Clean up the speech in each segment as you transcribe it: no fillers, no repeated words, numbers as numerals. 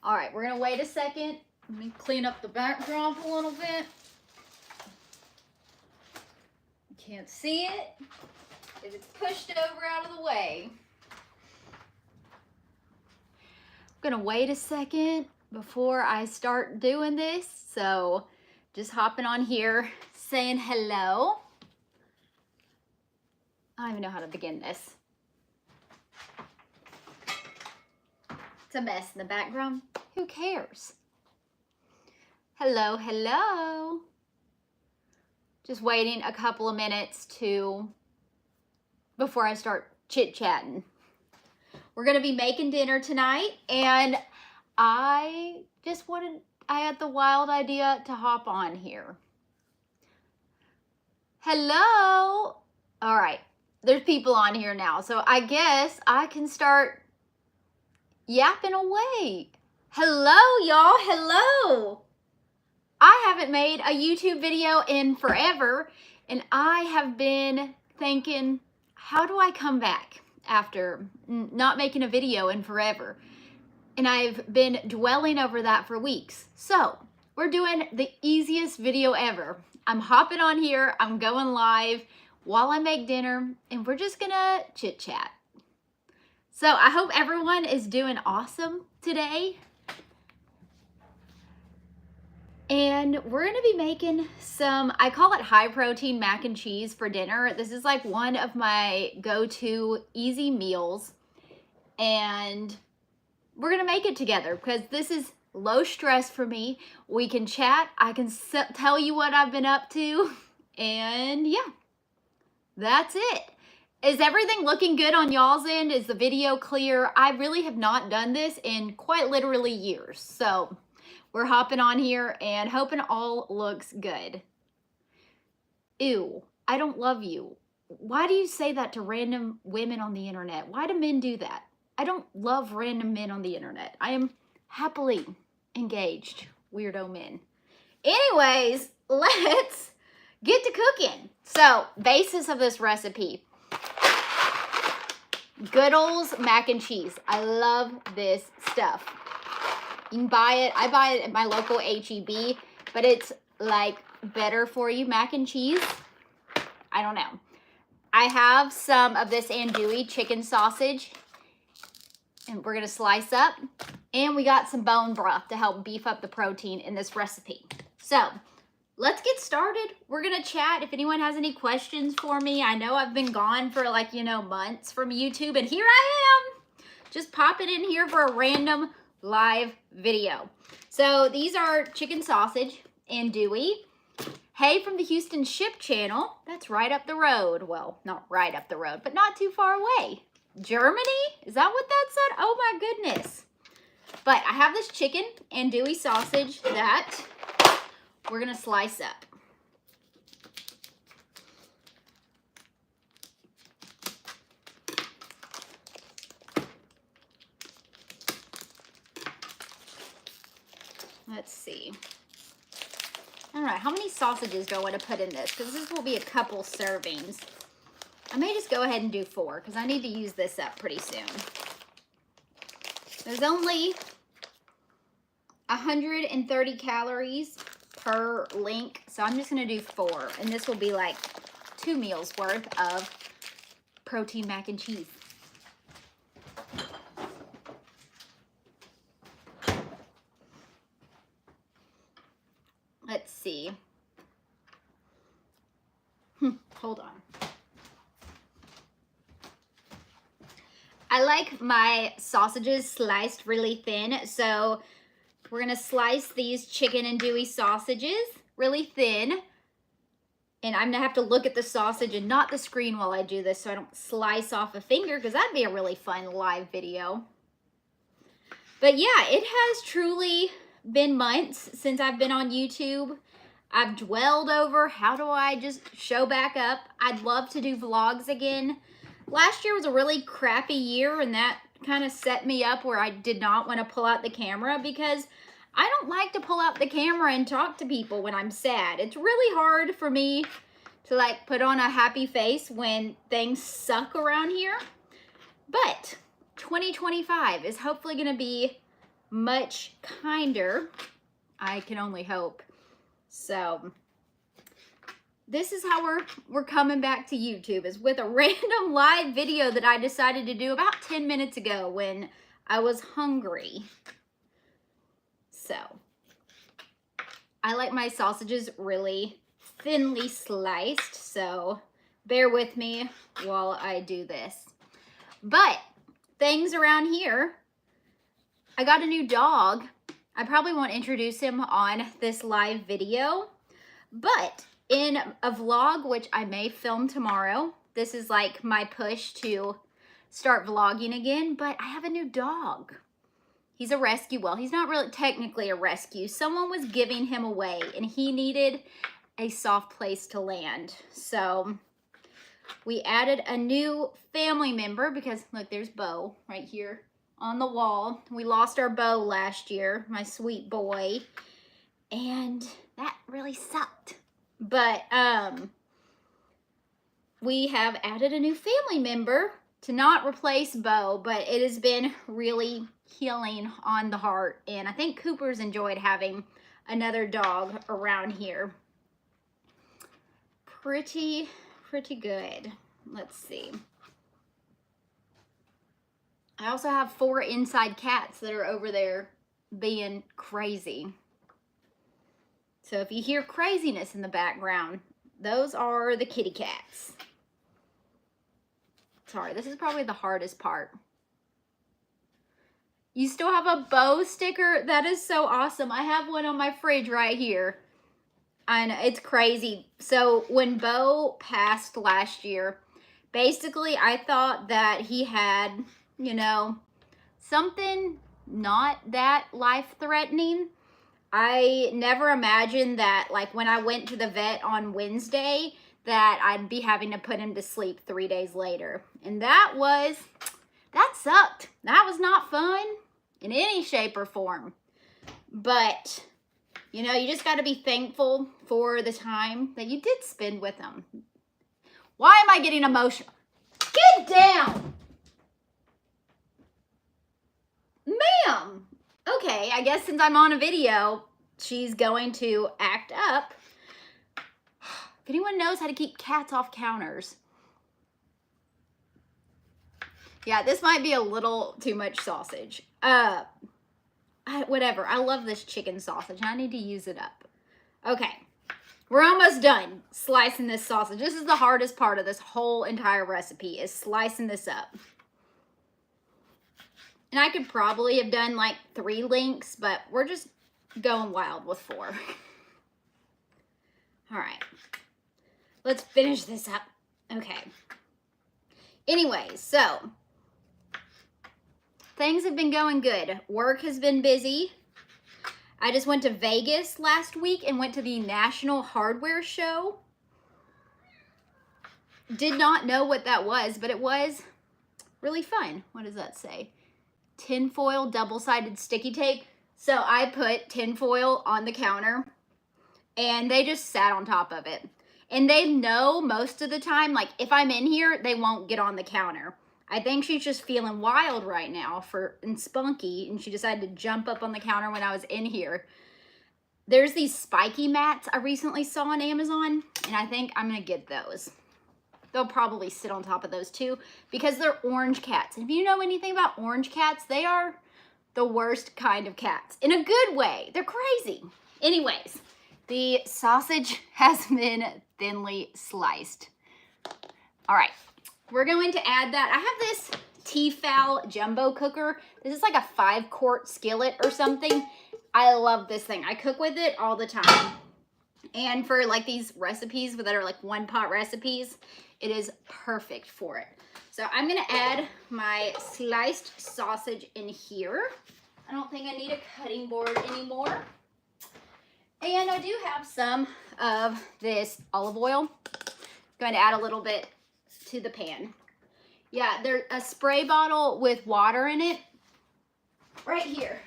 All right, we're gonna wait a second. Let me clean up the backdrop a little bit. You can't see it if it's pushed over out of the way. I'm gonna wait a second before I start doing this. So just hopping on here, saying hello. I don't even know how to begin this. It's a mess in the background. Who cares? Hello, hello. Just waiting a couple of minutes before I start chit-chatting. We're gonna be making dinner tonight, and I had the wild idea to hop on here. Hello. All right, there's people on here now, so I guess I can start yapping away. Hello, y'all. Hello. I haven't made a YouTube video in forever, and I have been thinking, how do I come back after not making a video in forever? And I've been dwelling over that for weeks. So we're doing the easiest video ever. I'm hopping on here, I'm going live while I make dinner, and we're just gonna chit chat. So I hope everyone is doing awesome today. And we're gonna be making some, I call it high protein mac and cheese for dinner. This is like one of my go-to easy meals. And we're gonna make it together because this is low stress for me. We can chat, I can tell you what I've been up to, and yeah, that's it. Is everything looking good on y'all's end? Is the video clear? I really have not done this in quite literally years, so we're hopping on here and hoping all looks good. Ew, I don't love you. Why do you say that to random women on the internet? Why do men do that? I don't love random men on the internet. I am happily engaged, weirdo men. Anyways, let's get to cooking. So, basis of this recipe, Goodall's mac and cheese. I love this stuff. You can buy it. I buy it at my local H-E-B, but it's like better for you mac and cheese. I don't know. I have some of this andouille chicken sausage, and we're gonna slice up. And we got some bone broth to help beef up the protein in this recipe. So let's get started. We're gonna chat. If anyone has any questions for me, I know I've been gone for like, months from YouTube, and here I am, just popping in here for a random live video. So these are chicken sausage, andouille. Hey from the Houston Ship Channel. That's right up the road. Well, not right up the road, but not too far away. Germany? Is that what that said? Oh my goodness. But I have this chicken andouille sausage that we're gonna slice up. Let's see. All right, how many sausages do I want to put in this? Because this will be a couple servings. I may just go ahead and do 4 because I need to use this up pretty soon. There's only 130 calories per link, so I'm just going to do 4. And this will be like 2 meals worth of protein mac and cheese. Let's see. Hold on. I like my sausages sliced really thin, so we're gonna slice these chicken andouille sausages really thin. And I'm gonna have to look at the sausage and not the screen while I do this so I don't slice off a finger, because that'd be a really fun live video. But yeah, it has truly been months since I've been on YouTube. I've dwelled over how do I just show back up. I'd love to do vlogs again. Last year was a really crappy year, and that kind of set me up where I did not want to pull out the camera, because I don't like to pull out the camera and talk to people when I'm sad. It's really hard for me to like put on a happy face when things suck around here. But 2025 is hopefully going to be much kinder. I can only hope. So this is how we're coming back to YouTube, is with a random live video that I decided to do about 10 minutes ago when I was hungry. So I like my sausages really thinly sliced, so bear with me while I do this. But things around here, I got a new dog. I probably won't introduce him on this live video, but in a vlog, which I may film tomorrow, this is like my push to start vlogging again, but I have a new dog. He's a rescue. Well, he's not really technically a rescue. Someone was giving him away and he needed a soft place to land. So we added a new family member because look, there's Bo right here on the wall. We lost our Bo last year, my sweet boy, and that really sucked. But we have added a new family member to not replace Bo, but it has been really healing on the heart, and I think Cooper's enjoyed having another dog around here. Pretty good. Let's see. I also have 4 inside cats that are over there being crazy. So if you hear craziness in the background, those are the kitty cats. Sorry, this is probably the hardest part. You still have a Bo sticker? That is so awesome. I have one on my fridge right here. And it's crazy. So when Bo passed last year, basically I thought that he had, you know, something not that life-threatening. I never imagined that, like, when I went to the vet on Wednesday, that I'd be having to put him to sleep 3 days later. And that sucked. That was not fun in any shape or form. But, you know, you just got to be thankful for the time that you did spend with him. Why am I getting emotional? Get down! Ma'am! Okay, I guess since I'm on a video, she's going to act up. If anyone knows how to keep cats off counters. Yeah, this might be a little too much sausage. Whatever, I love this chicken sausage. I need to use it up. Okay, we're almost done slicing this sausage. This is the hardest part of this whole entire recipe, is slicing this up. And I could probably have done like 3 links, but we're just going wild with 4. All right, let's finish this up. Okay. Anyways, so things have been going good. Work has been busy. I just went to Vegas last week and went to the National Hardware Show. Did not know what that was, but it was really fun. What does that say? Tinfoil double-sided sticky tape. So I put tinfoil on the counter and they just sat on top of it. And they know most of the time, like if I'm in here, they won't get on the counter. I think she's just feeling wild right now and spunky, and she decided to jump up on the counter when I was in here. There's these spiky mats I recently saw on Amazon, and I think I'm gonna get those. They'll probably sit on top of those too, because they're orange cats. And if you know anything about orange cats, they are the worst kind of cats. In a good way. They're crazy. Anyways, the sausage has been thinly sliced. All right, we're going to add that. I have this Tefal jumbo cooker. This is like a 5-quart skillet or something. I love this thing. I cook with it all the time. And for like these recipes that are like 1-pot recipes, it is perfect for it. So I'm gonna add my sliced sausage in here. I don't think I need a cutting board anymore. And I do have some of this olive oil. Going to add a little bit to the pan. Yeah, there's a spray bottle with water in it right here.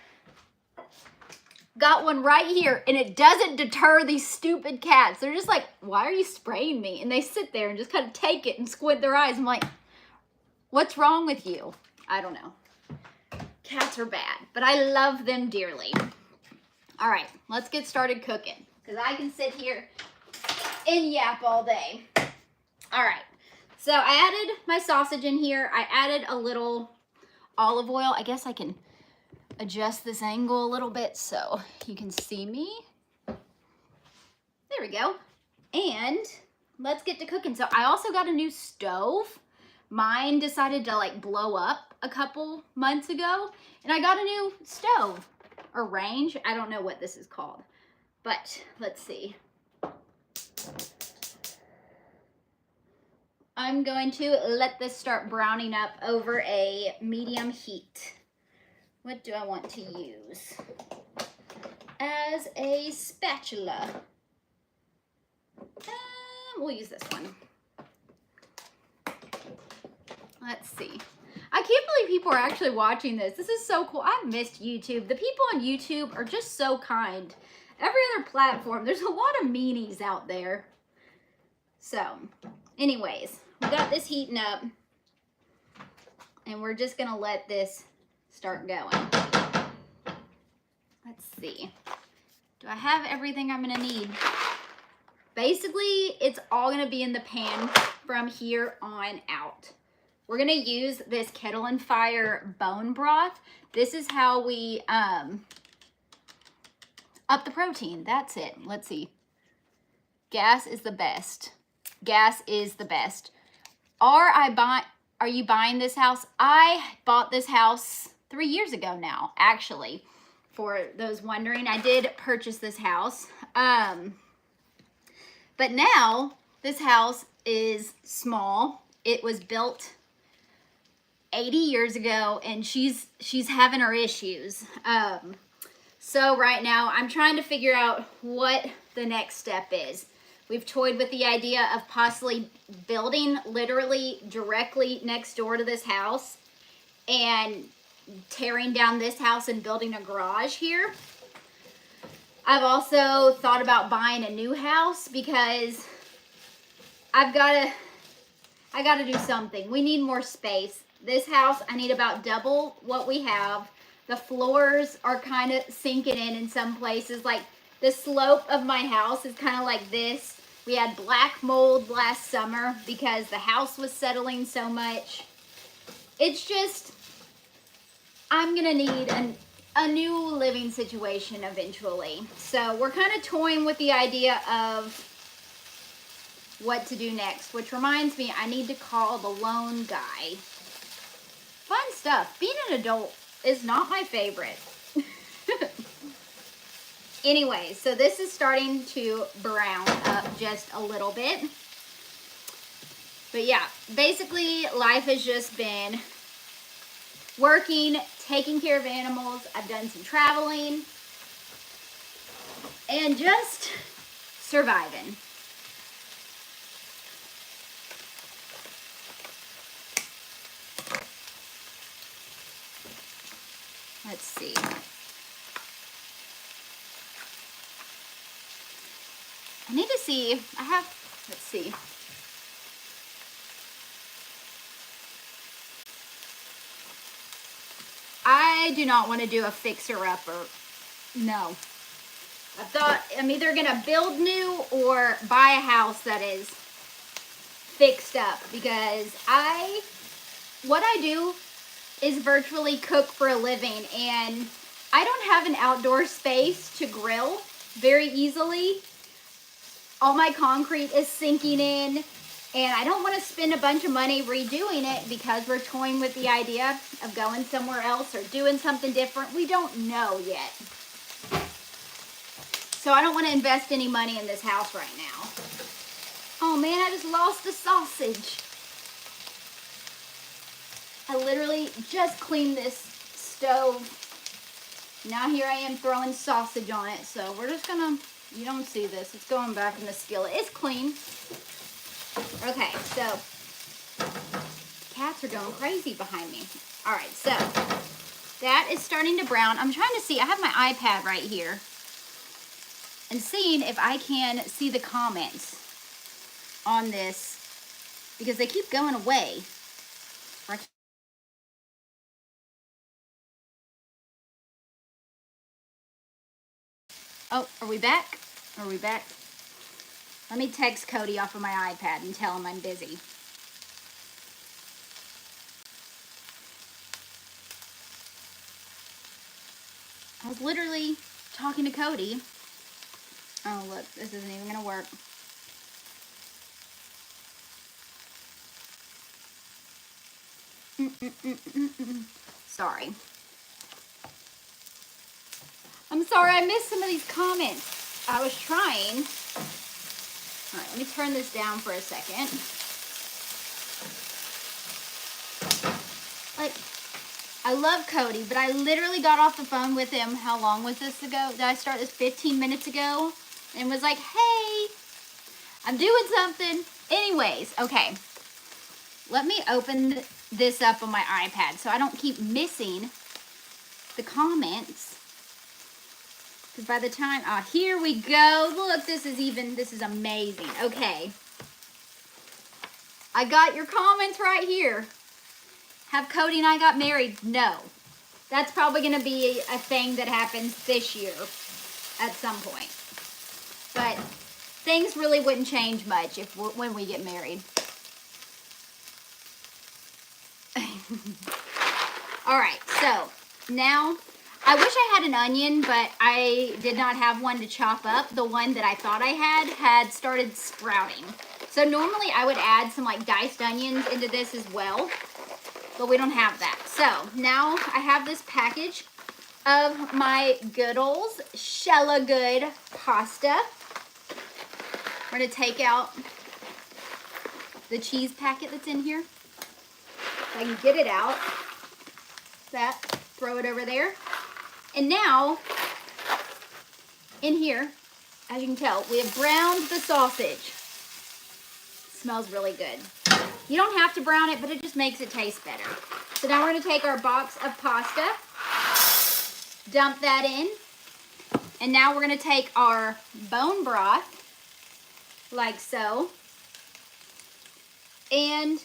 Got one right here, and it doesn't deter these stupid cats. They're just like, why are you spraying me? And they sit there and just kind of take it and squint their eyes. I'm like, what's wrong with you? I don't know. Cats are bad, but I love them dearly. All right, let's get started cooking because I can sit here and yap all day. All right, so I added my sausage in here. I added a little olive oil. I guess I can adjust this angle a little bit so you can see me. There we go. And let's get to cooking. So I also got a new stove. Mine decided to like blow up a couple months ago, and I got a new stove or range. I don't know what this is called, but let's see. I'm going to let this start browning up over a medium heat. What do I want to use as a spatula? We'll use this one. Let's see. I can't believe people are actually watching this. This is so cool. I've missed YouTube. The people on YouTube are just so kind. Every other platform, there's a lot of meanies out there. So, anyways, we got this heating up. And we're just gonna let this start going. Let's see. Do I have everything I'm gonna need? Basically, it's all gonna be in the pan from here on out. We're gonna use this Kettle and Fire bone broth. This is how we up the protein. That's it. Let's see. Gas is the best. Gas is the best. Are you buying this house? I bought this house 3 years ago now, actually. For those wondering, I did purchase this house. But now this house is small. It was built 80 years ago, and she's having her issues. So right now I'm trying to figure out what the next step is. We've toyed with the idea of possibly building literally directly next door to this house and tearing down this house and building a garage here. I've also thought about buying a new house because I gotta do something. We need more space. This house, I need about double what we have. The floors are kind of sinking in some places. Like the slope of my house is kind of like this. We had black mold last summer because the house was settling so much. It's just, I'm gonna need a new living situation eventually. So we're kind of toying with the idea of what to do next, which reminds me, I need to call the loan guy. Fun stuff. Being an adult is not my favorite. Anyway, so this is starting to brown up just a little bit. But yeah, basically life has just been working, taking care of animals. I've done some traveling and just surviving. Let's see. I need to see if I have, let's see. I do not want to do a fixer-upper. No. I thought I'm either going to build new or buy a house that is fixed up, because what I do is virtually cook for a living, and I don't have an outdoor space to grill very easily. All my concrete is sinking in, and I don't want to spend a bunch of money redoing it because we're toying with the idea of going somewhere else or doing something different. We don't know yet. So I don't want to invest any money in this house right now. Oh man, I just lost the sausage. I literally just cleaned this stove. Now here I am throwing sausage on it. So we're just gonna, you don't see this, it's going back in the skillet. It's clean. Okay, so cats are going crazy behind me. All right, so that is starting to brown. I'm trying to see, I have my iPad right here and seeing if I can see the comments on this because they keep going away. Oh, are we back? Are we back? Let me text Cody off of my iPad and tell him I'm busy. I was literally talking to Cody. Oh, look, this isn't even gonna work. Sorry. I'm sorry, I missed some of these comments. I was trying. All right, let me turn this down for a second. Like, I love Cody, but I literally got off the phone with him. How long was this ago? Did I start this 15 minutes ago? And was like, hey, I'm doing something. Anyways, okay. Let me open this up on my iPad so I don't keep missing the comments. Because by the time, here we go. Look, this is amazing. Okay. I got your comments right here. Have Cody and I got married? No. That's probably going to be a thing that happens this year at some point. But things really wouldn't change much when we get married. All right, so now I wish I had an onion, but I did not have one to chop up. The one that I thought I had started sprouting. So normally I would add some like diced onions into this as well, but we don't have that. So now I have this package of my good old Shella Good pasta. We're gonna take out the cheese packet that's in here. If I can get it out. That, throw it over there. And now, in here, as you can tell, we have browned the sausage. Smells really good. You don't have to brown it, but it just makes it taste better. So now we're gonna take our box of pasta, dump that in, and now we're gonna take our bone broth, like so, and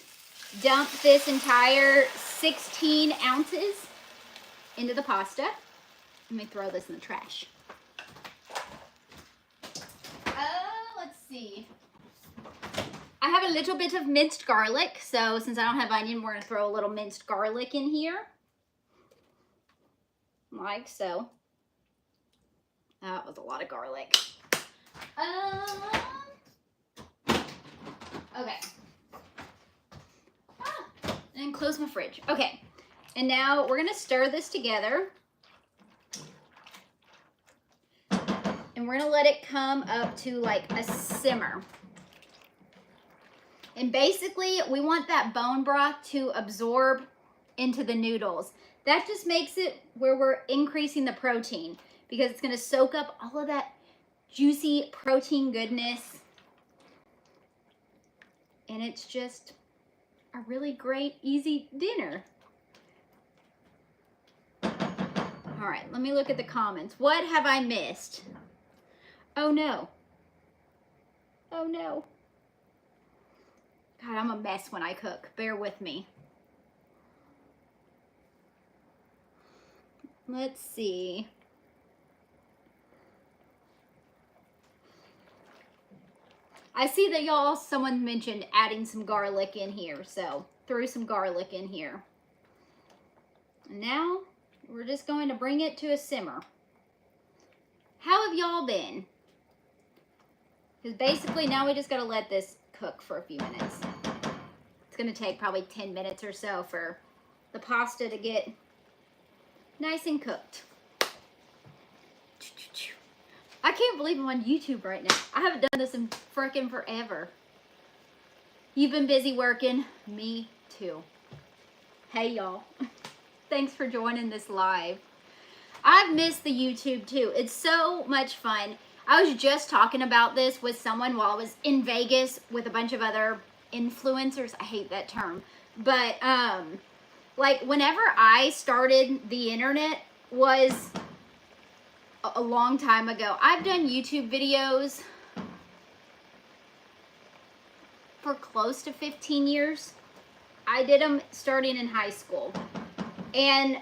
dump this entire 16 ounces into the pasta. Let me throw this in the trash. Let's see. I have a little bit of minced garlic, so since I don't have onion, we're gonna throw a little minced garlic in here. Like so. That was a lot of garlic. Okay. And close my fridge. Okay. And now we're gonna stir this together. And we're gonna let it come up to like a simmer. And basically, we want that bone broth to absorb into the noodles. That just makes it where we're increasing the protein because it's gonna soak up all of that juicy protein goodness. And it's just a really great, easy dinner. All right, let me look at the comments. What have I missed? Oh no. Oh no. God, I'm a mess when I cook. Bear with me. Let's see. I see that someone mentioned adding some garlic in here, so threw some garlic in here. And now we're just going to bring it to a simmer. How have y'all been? Because basically now we just got to let this cook for a few minutes. It's going to take probably 10 minutes or so for the pasta to get nice and cooked. I can't believe I'm on YouTube right now. I haven't done this in frickin' forever. You've been busy working. Me too. Hey y'all. Thanks for joining this live. I've missed the YouTube too. It's so much fun. I was just talking about this with someone while I was in Vegas with a bunch of other influencers. I hate that term. But like whenever I started the internet was a long time ago. I've done YouTube videos for close to 15 years. I did them starting in high school. And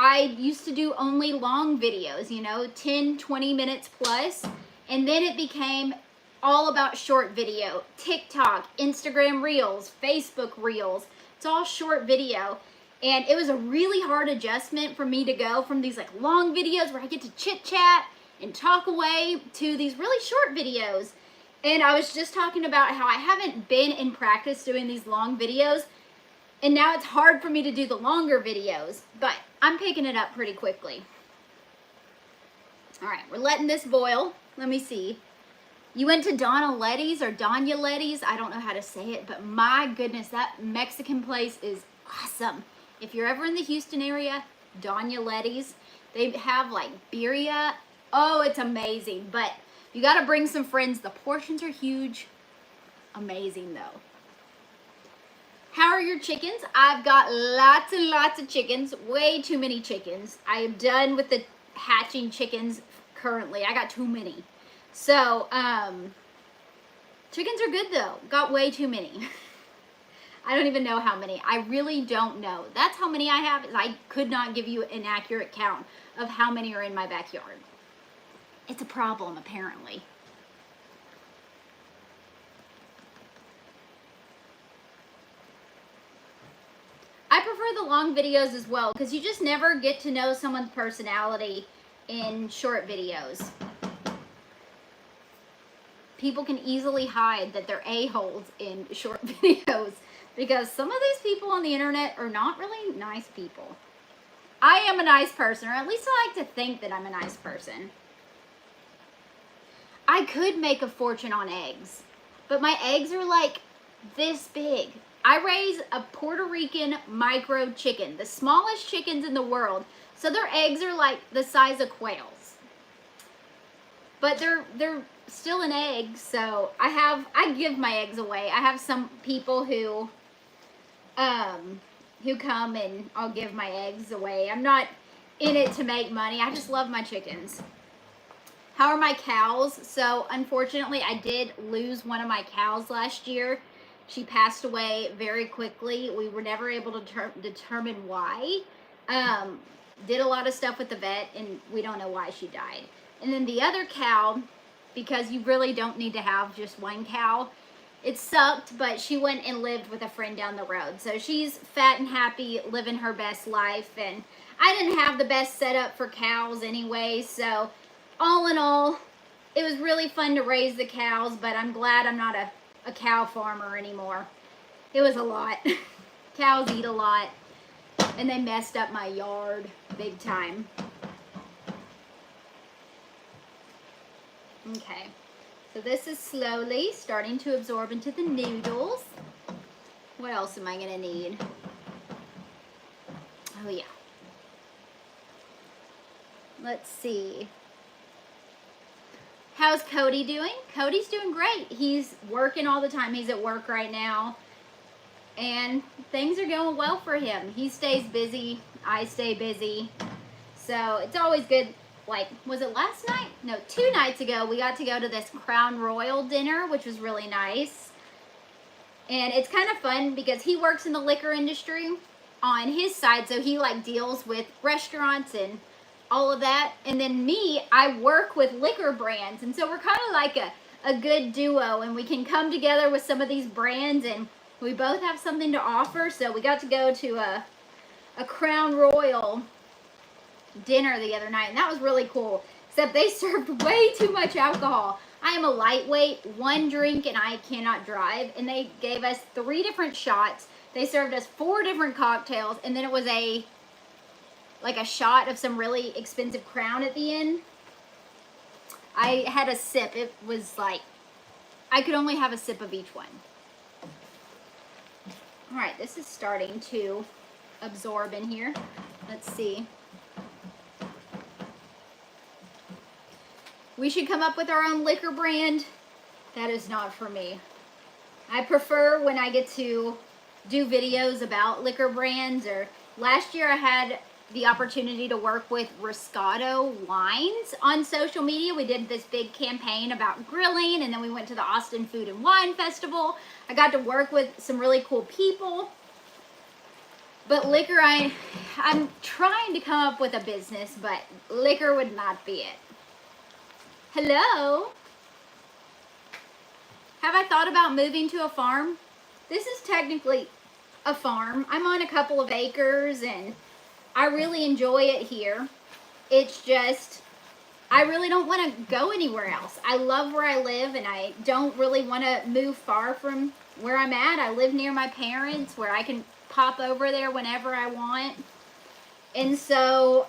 I used to do only long videos, you know, 10, 20 minutes plus. And then it became all about short video. TikTok, Instagram Reels, Facebook Reels. It's all short video. And it was a really hard adjustment for me to go from these like long videos where I get to chit chat and talk away to these really short videos. And I was just talking about how I haven't been in practice doing these long videos. And now it's hard for me to do the longer videos, but I'm picking it up pretty quickly. All right, we're letting this boil. Let me see. You went to Donna Letty's or Doña Letty's. I don't know how to say it, but my goodness, that Mexican place is awesome. If you're ever in the Houston area, Doña Letty's. They have like birria. Oh, it's amazing. But you got to bring some friends. The portions are huge. Amazing though. How are your chickens? I've got lots and lots of chickens. Way too many chickens. I am done with the hatching chickens currently. I got too many. So, chickens are good though. Got way too many. I don't even know how many. I really don't know. That's how many I have. I could not give you an accurate count of how many are in my backyard. It's a problem, apparently. I prefer the long videos as well because you just never get to know someone's personality in short videos. People can easily hide that they're a-holes in short videos because some of these people on the internet are not really nice people. I am a nice person, or at least I like to think that I'm a nice person. I could make a fortune on eggs, but my eggs are like this big. I raise a Puerto Rican micro chicken, the smallest chickens in the world. So their eggs are like the size of quails. But they're still an egg, so I give my eggs away. I have some people who come and I'll give my eggs away. I'm not in it to make money. I just love my chickens. How are my cows? So unfortunately, I did lose one of my cows last year. She passed away very quickly. We were never able to determine why. Did a lot of stuff with the vet, and we don't know why she died. And then the other cow, because you really don't need to have just one cow, it sucked, but she went and lived with a friend down the road. So she's fat and happy, living her best life. And I didn't have the best setup for cows anyway. So all in all, it was really fun to raise the cows, but I'm glad I'm not a cow farmer anymore. It was a lot. Cows eat a lot, and they messed up my yard big time. Okay, so this is slowly starting to absorb into the noodles. What else am I gonna need? Oh yeah. Let's see. How's Cody doing? Cody's doing great. He's working all the time. He's at work right now. And things are going well for him. He stays busy. I stay busy. So it's always good. Like, was it last night? No, 2 nights ago, we got to go to this Crown Royal dinner, which was really nice. And it's kind of fun because he works in the liquor industry on his side. So he like deals with restaurants and all of that. And then me, I work with liquor brands. And so we're kind of like a good duo, and we can come together with some of these brands, and we both have something to offer. So we got to go to a Crown Royal dinner the other night, and that was really cool. Except they served way too much alcohol. I am a lightweight, 1 drink, and I cannot drive. And they gave us 3 different shots. They served us 4 different cocktails, and then it was like a shot of some really expensive Crown at the end. I had a sip. It was like, I could only have a sip of each one. All right, this is starting to absorb in here. Let's see. We should come up with our own liquor brand. That is not for me. I prefer when I get to do videos about liquor brands. Or last year I had the opportunity to work with Riscado Wines on social media. We did this big campaign about grilling, and then we went to the Austin Food and Wine Festival. I got to work with some really cool people. But liquor, I'm trying to come up with a business, but liquor would not be it. Hello? Have I thought about moving to a farm? This is technically a farm. I'm on a couple of acres and I really enjoy it here. It's just, I really don't want to go anywhere else. I love where I live and I don't really want to move far from where I'm at. I live near my parents where I can pop over there whenever I want. And so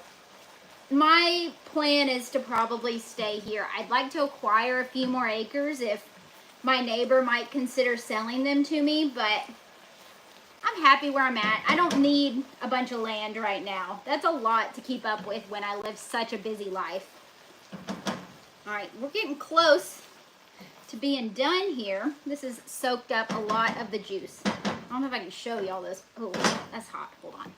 my plan is to probably stay here. I'd like to acquire a few more acres if my neighbor might consider selling them to me, but I'm happy where I'm at. I don't need a bunch of land right now. That's a lot to keep up with when I live such a busy life. All right, we're getting close to being done here. This has soaked up a lot of the juice. I don't know if I can show you all this. Oh, that's hot. Hold on.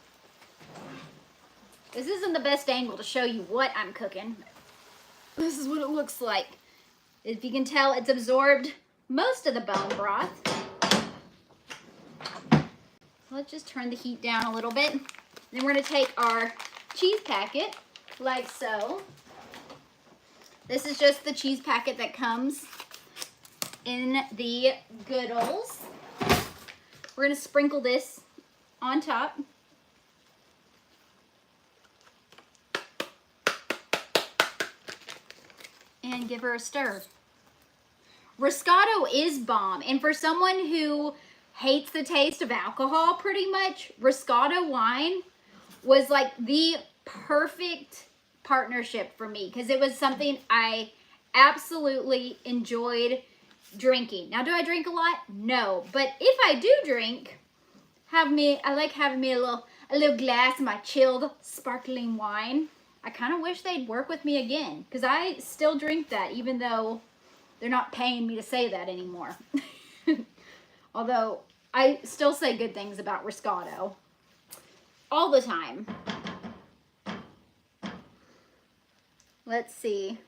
This isn't the best angle to show you what I'm cooking. This is what it looks like. If you can tell, it's absorbed most of the bone broth. Let's just turn the heat down a little bit. Then we're going to take our cheese packet, like so. This is just the cheese packet that comes in the Goodles. We're going to sprinkle this on top. And give her a stir. Roscato is bomb. And for someone who hates the taste of alcohol pretty much, Roscato wine was like the perfect partnership for me because it was something I absolutely enjoyed drinking. Now, do I drink a lot? No. But if I do drink, I like having me a little glass of my chilled sparkling wine. I kind of wish they'd work with me again because I still drink that even though they're not paying me to say that anymore. Although I still say good things about Roscato all the time. Let's see.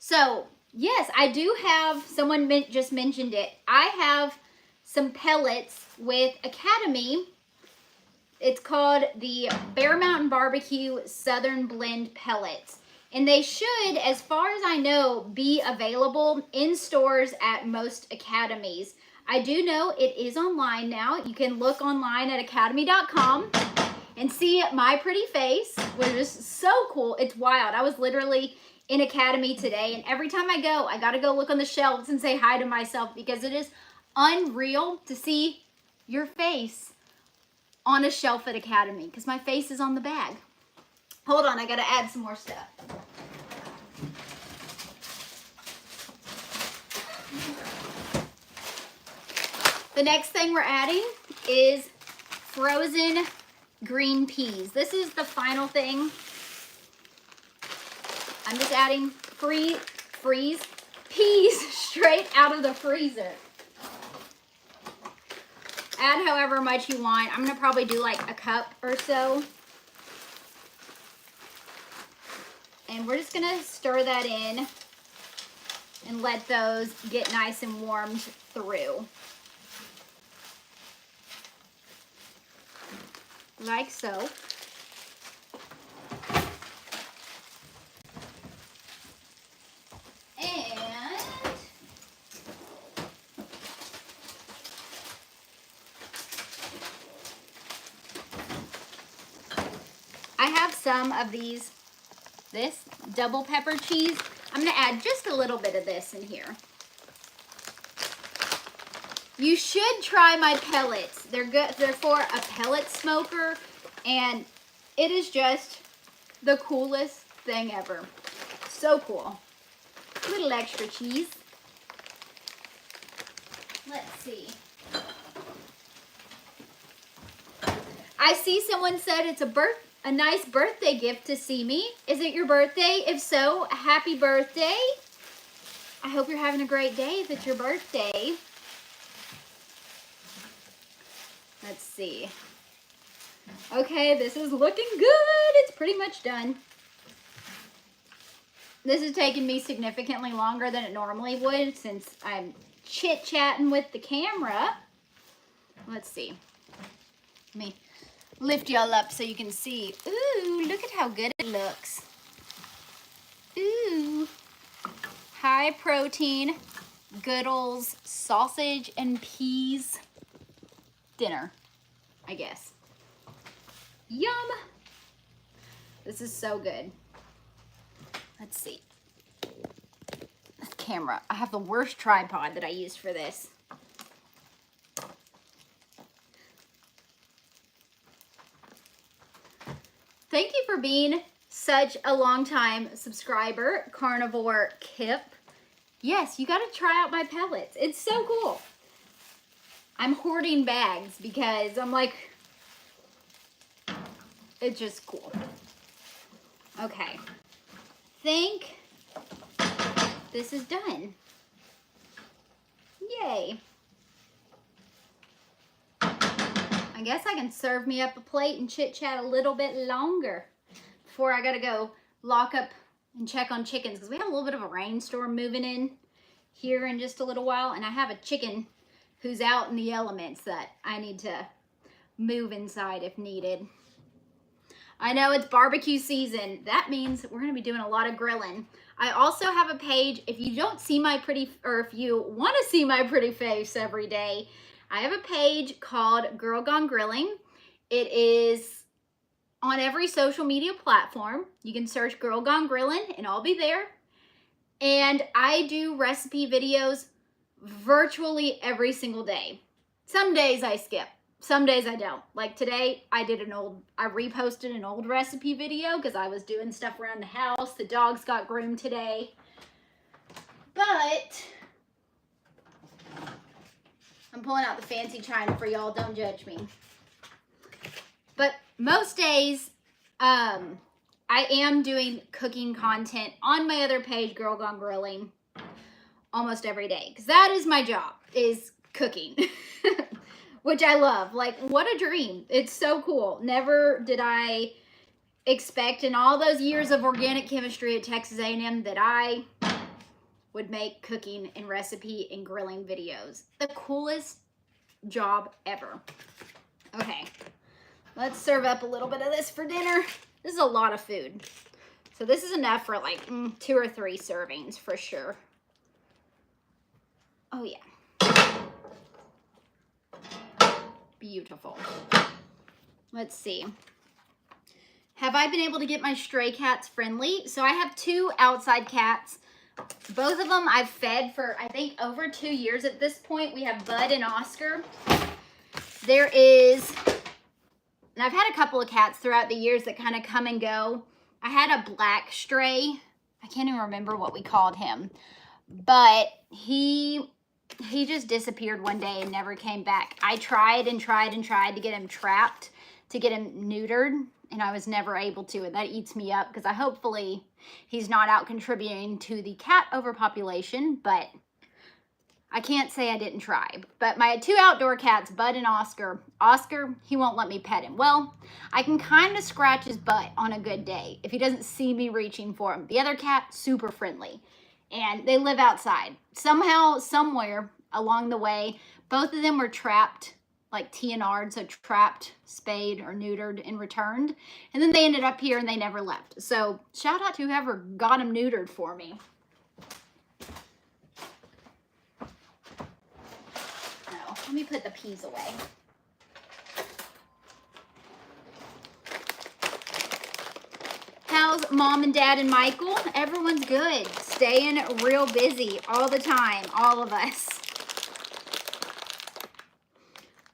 So, yes, I do have, someone just mentioned it. I have some pellets with Academy. It's called the Bear Mountain Barbecue Southern Blend Pellets. And they should, as far as I know, be available in stores at most academies. I do know it is online now. You can look online at academy.com and see my pretty face, which is so cool. It's wild. I was literally in Academy today, and every time I go, I got to go look on the shelves and say hi to myself because it is unreal to see your face on a shelf at Academy because my face is on the bag. Hold on, I gotta add some more stuff. The next thing we're adding is frozen green peas. This is the final thing. I'm just adding freeze peas straight out of the freezer. Add however much you want. I'm gonna probably do like a cup or so. And we're just gonna stir that in and let those get nice and warmed through. Like so. And I have some of this double pepper cheese. I'm gonna add just a little bit of this in here. You should try my pellets. They're good. They're for a pellet smoker, and it is just the coolest thing ever. So cool. A little extra cheese. Let's see. I see someone said it's a nice birthday gift to see me. Is it your birthday? If so, happy birthday. I hope you're having a great day if it's your birthday. Let's see. Okay, this is looking good. It's pretty much done. This is taking me significantly longer than it normally would since I'm chit-chatting with the camera. Let's see. Let me lift y'all up so you can see. Ooh, look at how good it looks. Ooh. High protein, Goodall's sausage and peas dinner, I guess. Yum. This is so good. Let's see. This camera. I have the worst tripod that I used for this. Thank you for being such a long time subscriber, Carnivore Kip. Yes, you gotta try out my pellets. It's so cool. I'm hoarding bags because I'm like, it's just cool. Okay, think this is done. Yay. I guess I can serve me up a plate and chit chat a little bit longer before I gotta go lock up and check on chickens, because we have a little bit of a rainstorm moving in here in just a little while, and I have a chicken who's out in the elements that I need to move inside if needed. I know it's barbecue season. That means we're gonna be doing a lot of grilling. I also have a page, if you don't see my pretty, or if you wanna see my pretty face every day, I have a page called Girl Gone Grilling. It is on every social media platform. You can search Girl Gone Grilling and I'll be there. And I do recipe videos virtually every single day. Some days I skip, some days I don't. Like today, I reposted an old recipe video because I was doing stuff around the house. The dogs got groomed today. But I'm pulling out the fancy china for y'all, don't judge me. But most days, I am doing cooking content on my other page, Girl Gone Grilling, almost every day. Because that is my job, is cooking. Which I love. Like, what a dream. It's so cool. Never did I expect in all those years of organic chemistry at Texas A&M that I would make cooking and recipe and grilling videos. The coolest job ever. Okay, let's serve up a little bit of this for dinner. This is a lot of food. So this is enough for like 2 or 3 servings for sure. Oh yeah. Beautiful. Let's see. Have I been able to get my stray cats friendly? So I have 2 outside cats. Both of them I've fed for, I think, over 2 years at this point. We have Bud and Oscar. There is, and I've had a couple of cats throughout the years that kind of come and go. I had a black stray. I can't even remember what we called him. But he just disappeared one day and never came back. I tried and tried and tried to get him trapped, to get him neutered, and I was never able to, and that eats me up because hopefully he's not out contributing to the cat overpopulation, but I can't say I didn't try. But my 2 outdoor cats, Bud and Oscar. Oscar, he won't let me pet him. Well, I can kind of scratch his butt on a good day if he doesn't see me reaching for him. The other cat, super friendly, and they live outside. Somehow, somewhere along the way, both of them were trapped, like TNR'd, so trapped, spayed, or neutered and returned. And then they ended up here and they never left. So shout out to whoever got them neutered for me. Oh, let me put the peas away. How's Mom and Dad and Michael? Everyone's good. Staying real busy all the time, all of us.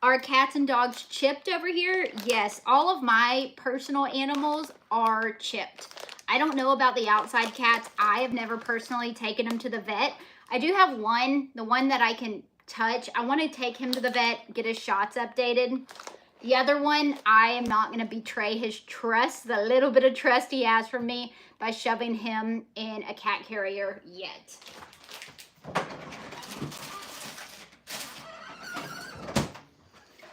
Are cats and dogs chipped over here? Yes, all of my personal animals are chipped. I don't know about the outside cats. I have never personally taken them to the vet. I do have one, the one that I can touch. I want to take him to the vet, get his shots updated. The other one, I am not going to betray his trust, the little bit of trust he has from me, by shoving him in a cat carrier yet.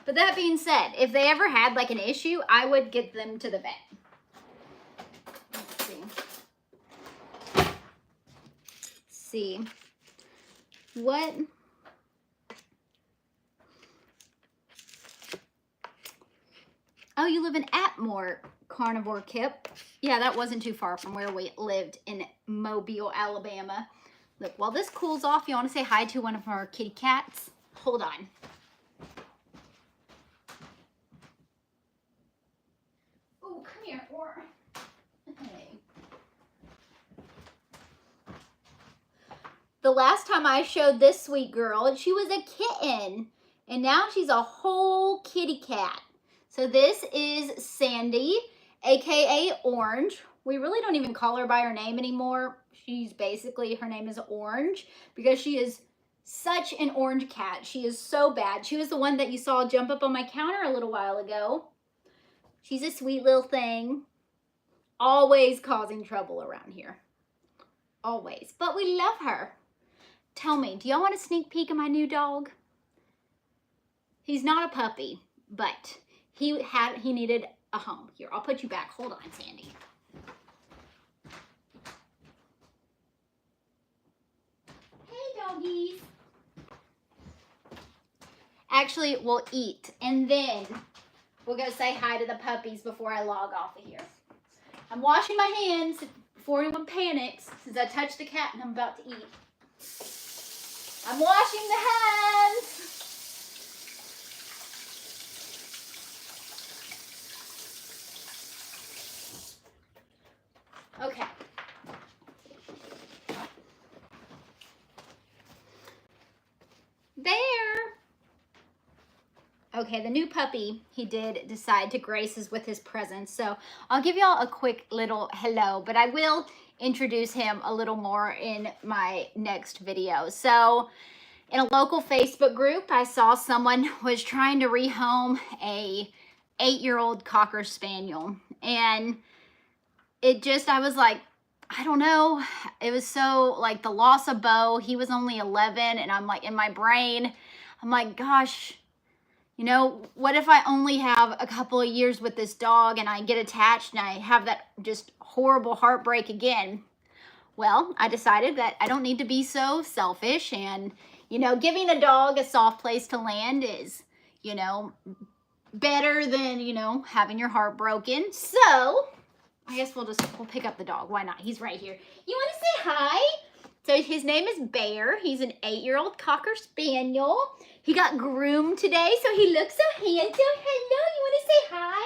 But that being said, if they ever had like an issue, I would get them to the vet. Let's see. What Oh, you live in Atmore, Carnivore Kip. Yeah, that wasn't too far from where we lived in Mobile, Alabama. Look, while this cools off, you want to say hi to one of our kitty cats? Hold on. Oh, come here, or hey. The last time I showed this sweet girl, she was a kitten, and now she's a whole kitty cat. So this is Sandy, aka Orange. We really don't even call her by her name anymore. She's basically, her name is Orange because she is such an orange cat. She is so bad. She was the one that you saw jump up on my counter a little while ago. She's a sweet little thing, always causing trouble around here. Always. But we love her. Tell me, do y'all want a sneak peek of my new dog? He's not a puppy, but he needed a home. Here, I'll put you back. Hold on, Sandy. Hey, doggies. Actually, we'll eat, and then we'll go say hi to the puppies before I log off of here. I'm washing my hands before anyone panics since I touched the cat and I'm about to eat. I'm washing the hands. Okay. There. Okay, the new puppy, he did decide to grace us with his presence. So I'll give y'all a quick little hello, but I will introduce him a little more in my next video. So in a local Facebook group, I saw someone was trying to rehome a 8-year-old Cocker Spaniel. And I was like, I don't know. It was so like the loss of Bo. He was only 11, and I'm like, in my brain, I'm like, gosh, you know, what if I only have a couple of years with this dog and I get attached and I have that just horrible heartbreak again? Well, I decided that I don't need to be so selfish, and, you know, giving a dog a soft place to land is, you know, better than, you know, having your heart broken. So I guess we'll pick up the dog. Why not? He's right here. You want to say hi? So his name is Bear. He's an 8-year-old Cocker Spaniel. He got groomed today, so he looks so handsome. Hello, you want to say hi?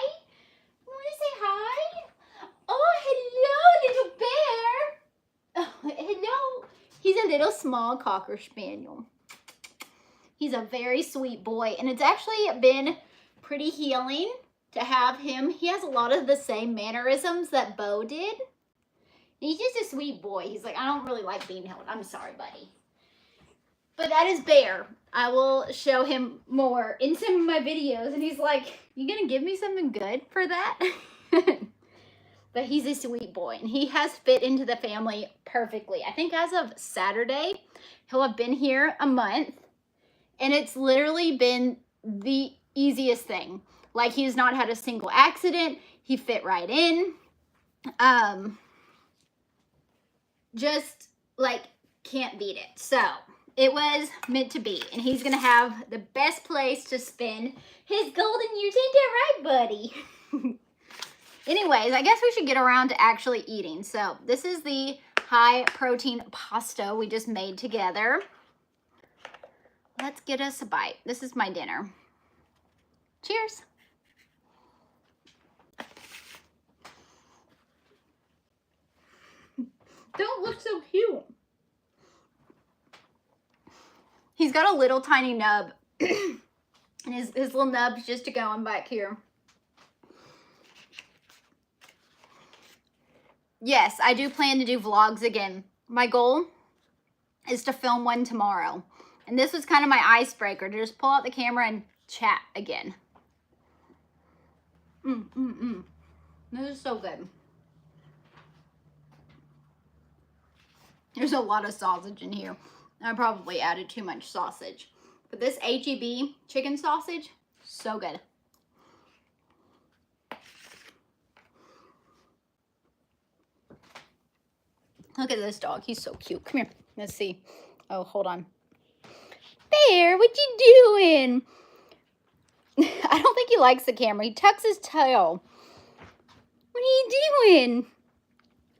You want to say hi? Oh, hello, little Bear. Oh, hello. He's a little small Cocker Spaniel. He's a very sweet boy, and it's actually been pretty healing to have him. He has a lot of the same mannerisms that Bo did. He's just a sweet boy. He's like, I don't really like being held. I'm sorry, buddy. But that is Bear. I will show him more in some of my videos. And he's like, you gonna give me something good for that? But he's a sweet boy. And he has fit into the family perfectly. I think as of Saturday, he'll have been here a month. And it's literally been the easiest thing. Like, he's not had a single accident. He fit right in. Just like can't beat it. So it was meant to be, and he's gonna have the best place to spend his golden years. Ain't that right, buddy? Anyways, I guess we should get around to actually eating. So this is the high protein pasta we just made together. Let's get us a bite. This is my dinner. Cheers. Don't look so cute. He's got a little tiny nub. And his little nub's just going back here. Yes, I do plan to do vlogs again. My goal is to film one tomorrow. And this was kind of my icebreaker, to just pull out the camera and chat again. This is so good. There's a lot of sausage in here. I probably added too much sausage. But this H-E-B chicken sausage, so good. Look at this dog. He's so cute. Come here. Let's see. Oh, hold on. Bear, what you doing? I don't think he likes the camera. He tucks his tail. What are you doing?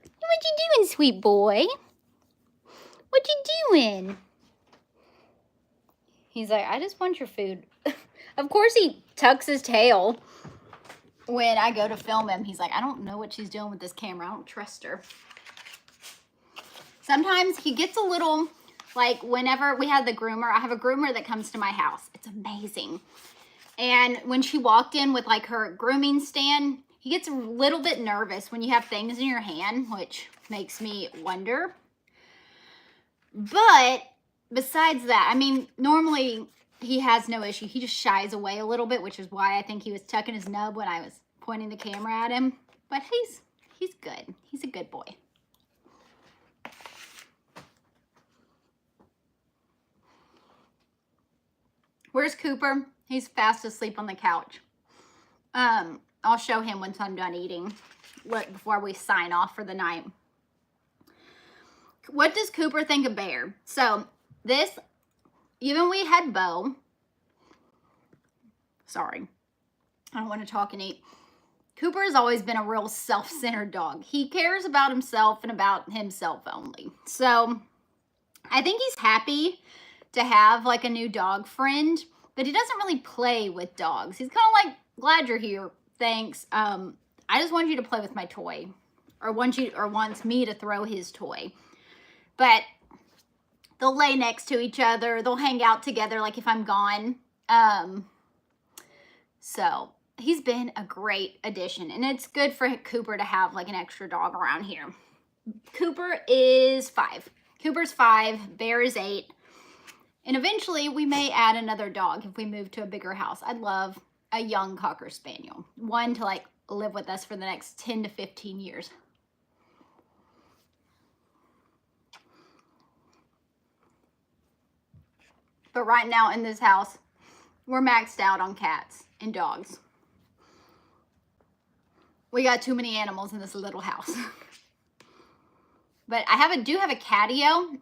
What you doing, sweet boy? What you doing? He's like, I just want your food. Of course he tucks his tail when I go to film him. He's like, I don't know what she's doing with this camera. I don't trust her. Sometimes he gets a little, like whenever we have the groomer, I have a groomer that comes to my house. It's amazing. And when she walked in with like her grooming stand, he gets a little bit nervous when you have things in your hand, which makes me wonder. But besides that, I mean, normally he has no issue. He just shies away a little bit, which is why I think he was tucking his nub when I was pointing the camera at him. But he's good. He's a good boy. Where's Cooper? He's fast asleep on the couch. I'll show him once I'm done eating, before we sign off for the night. What does Cooper think of Bear? So this, even we had Bo. Sorry, I don't want to talk and eat. Cooper has always been a real self-centered dog. He cares about himself and about himself only. So I think he's happy to have like a new dog friend, but he doesn't really play with dogs. He's kind of like, glad you're here. Thanks. I just want you to play with my toy, or wants me to throw his toy. But they'll lay next to each other. They'll hang out together like if I'm gone. So he's been a great addition, and it's good for Cooper to have like an extra dog around here. Cooper is 5. Cooper's 5. Bear is 8. And eventually we may add another dog if we move to a bigger house. I'd love a young Cocker Spaniel. One to like live with us for the next 10 to 15 years. But right now in this house, we're maxed out on cats and dogs. We got too many animals in this little house. But I do have a catio.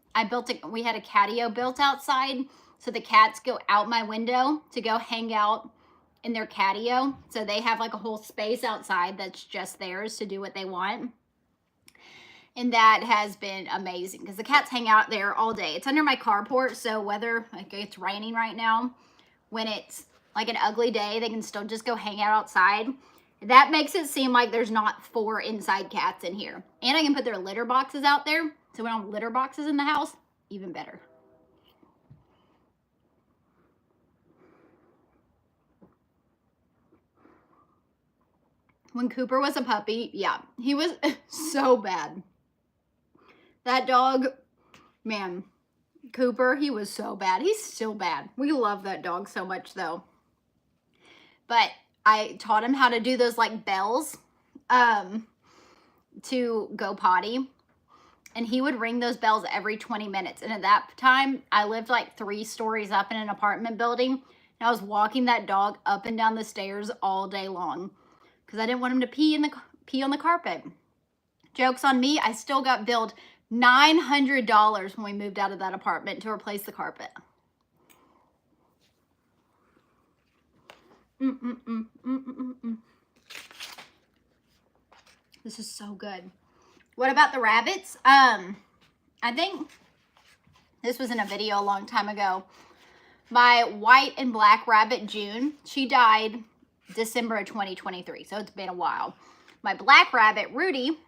We had a catio built outside, so the cats go out my window to go hang out in their catio. So they have like a whole space outside that's just theirs to do what they want. And that has been amazing because the cats hang out there all day. It's under my carport, so whether like it's raining right now, when it's like an ugly day, they can still just go hang out outside. That makes it seem like there's not 4 inside cats in here. And I can put their litter boxes out there, so we don't have litter boxes in the house. Even better. When Cooper was a puppy, yeah, he was so bad. That dog, man, Cooper, he was so bad. He's still bad. We love that dog so much, though. But I taught him how to do those, like, bells to go potty. And he would ring those bells every 20 minutes. And at that time, I lived, like, 3 stories up in an apartment building. And I was walking that dog up and down the stairs all day long because I didn't want him to pee on the carpet. Joke's on me. I still got billed $900 when we moved out of that apartment to replace the carpet. This is so good. What about the rabbits? I think this was in a video a long time ago. My white and black rabbit, June, she died December of 2023, so it's been a while. My black rabbit, Rudy,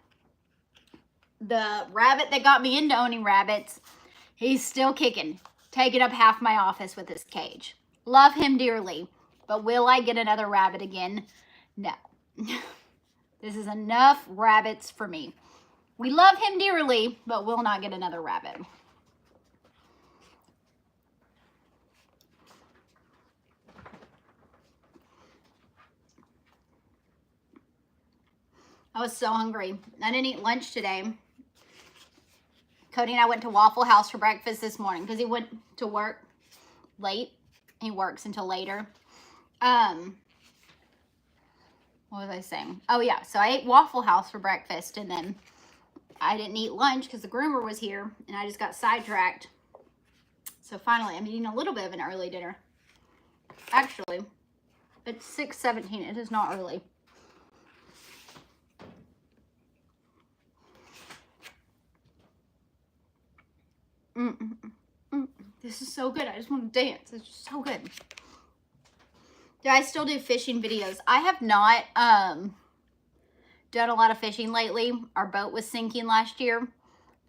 the rabbit that got me into owning rabbits, he's still kicking, taking up half my office with his cage. Love him dearly, but will I get another rabbit again? No. This is enough rabbits for me. We love him dearly, but will not get another rabbit. I was so hungry. I didn't eat lunch today. Cody and I went to Waffle House for breakfast this morning because he went to work late. He works until later. What was I saying? Oh, yeah. So I ate Waffle House for breakfast, and then I didn't eat lunch because the groomer was here, and I just got sidetracked. So finally, I'm eating a little bit of an early dinner. Actually, It's 6:17. It is not early. This is so good. I just want to dance. It's just so good. Do I still do fishing videos? I have not done a lot of fishing lately. Our boat was sinking last year.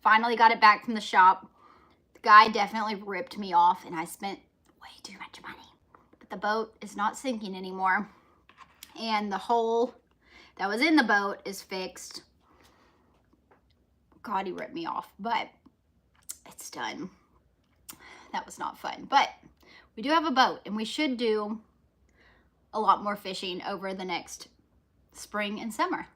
Finally got it back from the shop. The guy definitely ripped me off and I spent way too much money. But the boat is not sinking anymore. And the hole that was in the boat is fixed. God, he ripped me off, but it's done. That was not fun. But we do have a boat and we should do a lot more fishing over the next spring and summer.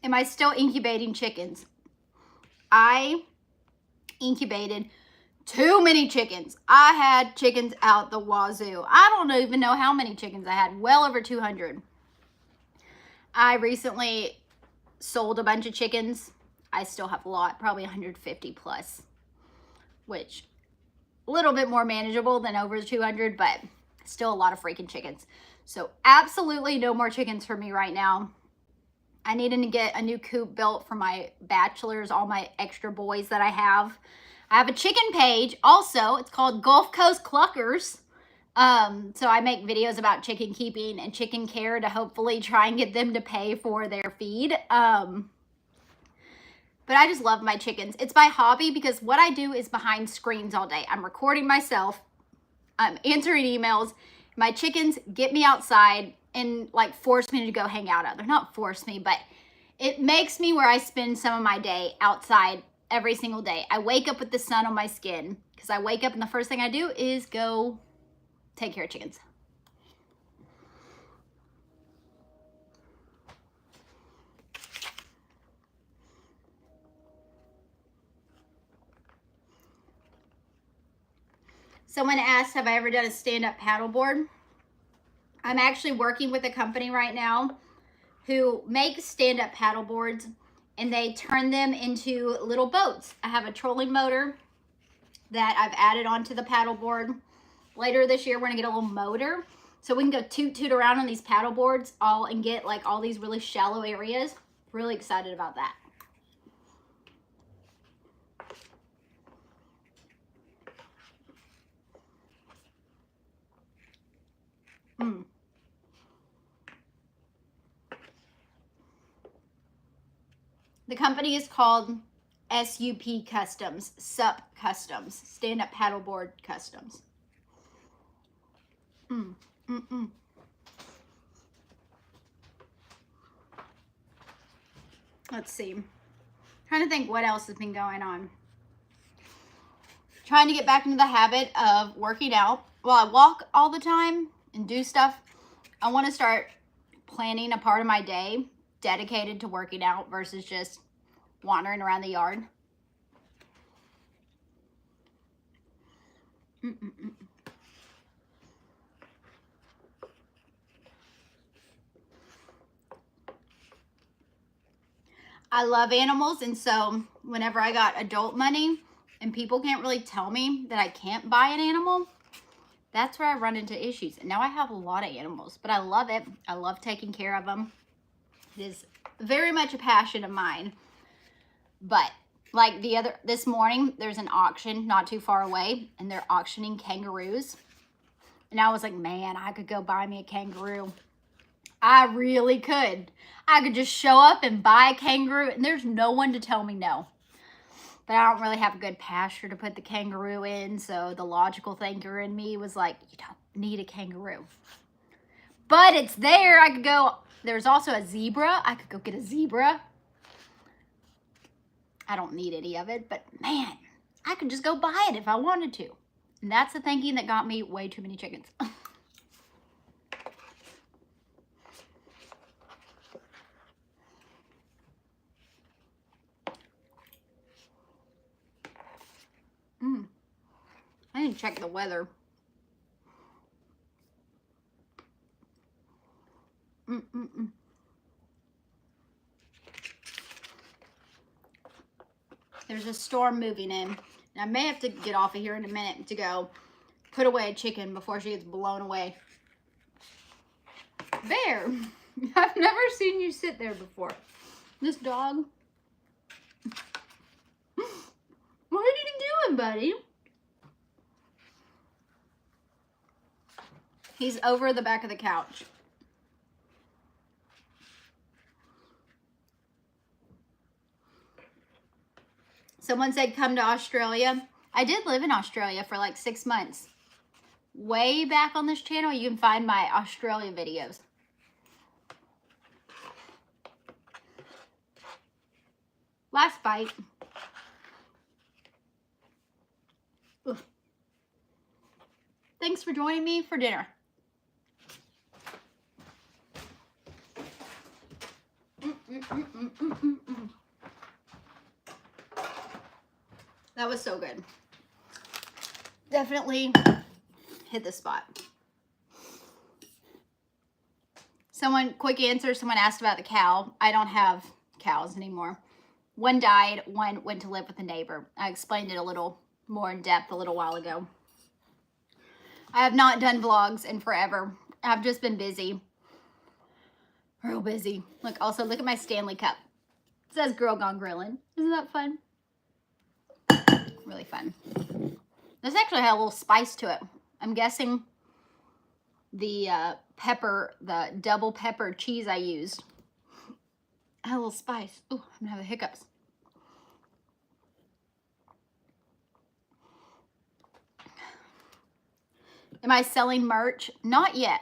Am I still incubating chickens? I incubated too many chickens. I had chickens out the wazoo. I don't even know how many chickens I had. Well over 200. I recently sold a bunch of chickens. I still have a lot, probably 150 plus, which a little bit more manageable than over 200, but still a lot of freaking chickens. So absolutely no more chickens for me right now. I needed to get a new coop built for my bachelors, all my extra boys that I have. I have a chicken page also. It's called Gulf Coast Cluckers. So I make videos about chicken keeping and chicken care to hopefully try and get them to pay for their feed. But I just love my chickens. It's my hobby because what I do is behind screens all day. I'm recording myself. I'm answering emails. My chickens get me outside and like force me to go hang out. They're not force me, but it makes me where I spend some of my day outside every single day. I wake up with the sun on my skin because I wake up and the first thing I do is go take care of chickens. Someone asked, have I ever done a stand-up paddleboard? I'm actually working with a company right now who makes stand-up paddleboards and they turn them into little boats. I have a trolling motor that I've added onto the paddleboard. Later this year, we're gonna get a little motor so we can go toot around on these paddleboards and get like all these really shallow areas. Really excited about that. The company is called SUP Customs, SUP Customs, Stand-Up Paddleboard Customs. Let's see. Trying to think what else has been going on. Trying to get back into the habit of working out. While I walk all the time and do stuff, I want to start planning a part of my day dedicated to working out versus just wandering around the yard. I love animals, and so whenever I got adult money and people can't really tell me that I can't buy an animal, that's where I run into issues. And now I have a lot of animals, but I love it. I love taking care of them. It is very much a passion of mine. But like this morning, there's an auction not too far away and they're auctioning kangaroos. And I was like, man, I could go buy me a kangaroo. I really could. I could just show up and buy a kangaroo and there's no one to tell me no. But I don't really have a good pasture to put the kangaroo in. So the logical thinker in me was like, you don't need a kangaroo. But it's there. I could go. There's also a zebra. I could go get a zebra. I don't need any of it, but man, I could just go buy it if I wanted to. And that's the thinking that got me way too many chickens. I didn't check the weather. There's a storm moving in, I may have to get off of here in a minute to go put away a chicken before she gets blown away. Bear, I've never seen you sit there before. This dog. What are you doing, buddy? He's over the back of the couch. Someone said come to Australia. I did live in Australia for like 6 months. Way back on this channel, you can find my Australia videos. Last bite. Ugh. Thanks for joining me for dinner. That was so good. Definitely hit the spot. Quick answer, someone asked about the cow. I don't have cows anymore. One died, one went to live with a neighbor. I explained it a little more in depth a little while ago. I have not done vlogs in forever. I've just been busy. Real busy. Look, also look at my Stanley Cup. It says Girl Gone Grillin'. Isn't that fun? Really fun. This actually had a little spice to it. I'm guessing the the double pepper cheese I used had a little spice. Oh, I'm gonna have the hiccups. Am I selling merch? Not yet.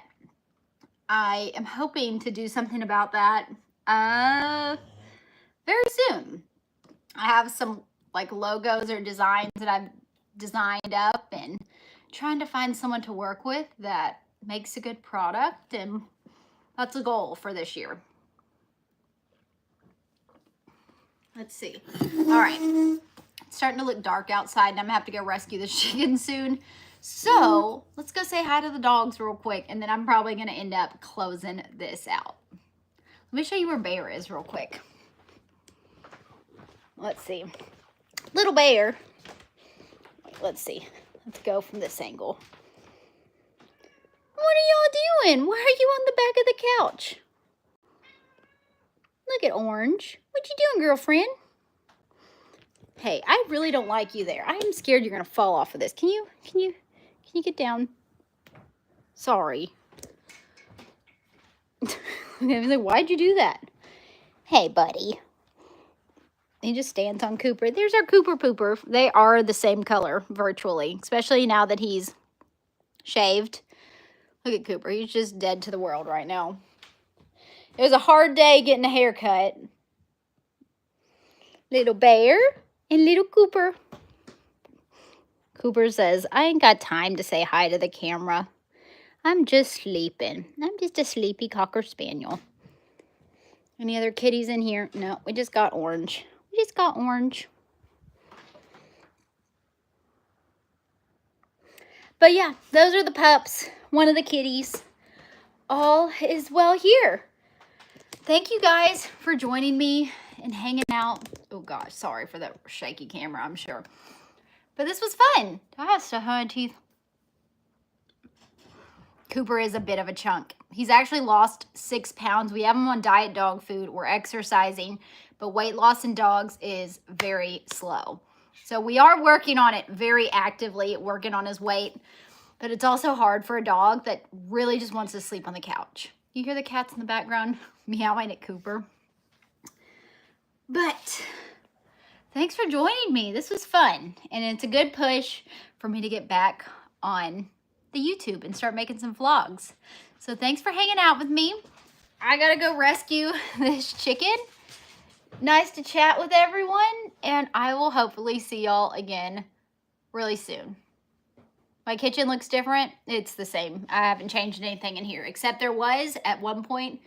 I am hoping to do something about that very soon. I have some like logos or designs that I've designed up and trying to find someone to work with that makes a good product, and that's a goal for this year. Let's see. All right. It's starting to look dark outside and I'm gonna have to go rescue the chicken soon. So let's go say hi to the dogs real quick, and then I'm probably gonna end up closing this out. Let me show you where Bear is real quick. Let's see. Little Bear. Let's see. Let's go from this angle. What are y'all doing? Why are you on the back of the couch? Look at Orange. What you doing, girlfriend? Hey, I really don't like you there. I am scared you're gonna fall off of this. Can you get down? Sorry. Why'd you do that? Hey, buddy. He just stands on Cooper. There's our Cooper Pooper. They are the same color virtually, especially now that he's shaved. Look at Cooper. He's just dead to the world right now. It was a hard day getting a haircut. Little Bear and little Cooper. Cooper says, I ain't got time to say hi to the camera. I'm just sleeping. I'm just a sleepy Cocker Spaniel. Any other kitties in here? No, we just got Orange. We just got Orange. But yeah, those are the pups. One of the kitties. All is well here. Thank you guys for joining me and hanging out. Oh gosh, sorry for that shaky camera, I'm sure. But this was fun. Do I have stuff on my teeth? Cooper is a bit of a chunk. He's actually lost 6 pounds. We have him on diet dog food. We're exercising, but weight loss in dogs is very slow. So we are working on it very actively, working on his weight. But it's also hard for a dog that really just wants to sleep on the couch. You hear the cats in the background meowing at Cooper. But thanks for joining me. This was fun. And it's a good push for me to get back on the YouTube and start making some vlogs. So thanks for hanging out with me. I gotta go rescue this chicken. Nice to chat with everyone. And I will hopefully see y'all again really soon. My kitchen looks different. It's the same. I haven't changed anything in here, except there was, at one point,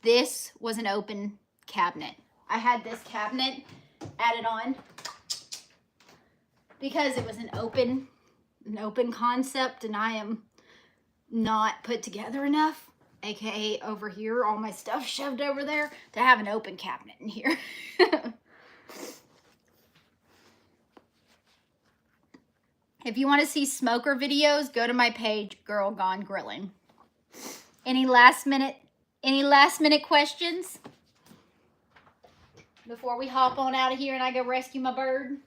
this was an open cabinet. I had this cabinet added on because it was an open concept, and I am not put together enough, aka over here, all my stuff shoved over there, to have an open cabinet in here. If you want to see smoker videos, go to my page, Girl Gone Grilling. Any last minute questions before we hop on out of here and I go rescue my bird?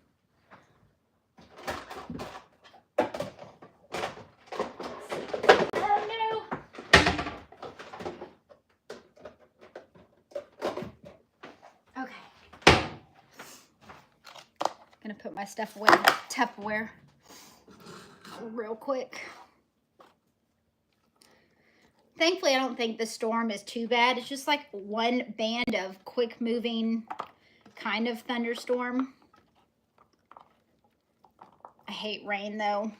Oh no. Okay. Gonna put my stuff away in Tupperware real quick. Thankfully, I don't think the storm is too bad. It's just like one band of quick moving kind of thunderstorm. I hate rain though.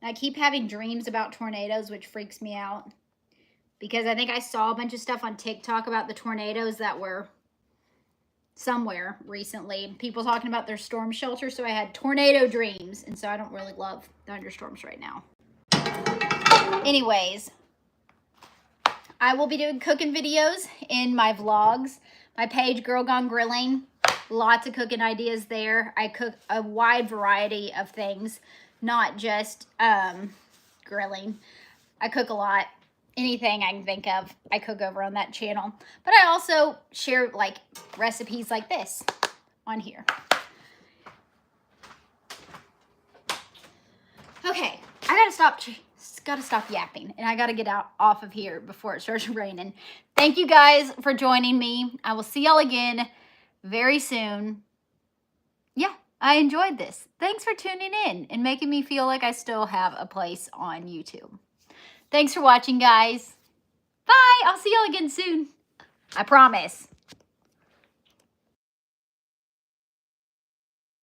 I keep having dreams about tornadoes, which freaks me out. Because I think I saw a bunch of stuff on TikTok about the tornadoes that were somewhere recently. People talking about their storm shelter. So I had tornado dreams. And so I don't really love thunderstorms right now. Anyways, I will be doing cooking videos in my vlogs. My page, Girl Gone Grilling. Lots of cooking ideas there. I cook a wide variety of things. Not just grilling. I cook a lot. Anything I can think of, I cook over on that channel. But I also share like recipes like this on here. Okay, I gotta stop yapping, and I gotta get off of here before it starts raining. Thank you guys for joining me. I will see y'all again very soon. Yeah, I enjoyed this. Thanks for tuning in and making me feel like I still have a place on YouTube. Thanks for watching, guys. Bye. I'll see y'all again soon. I promise.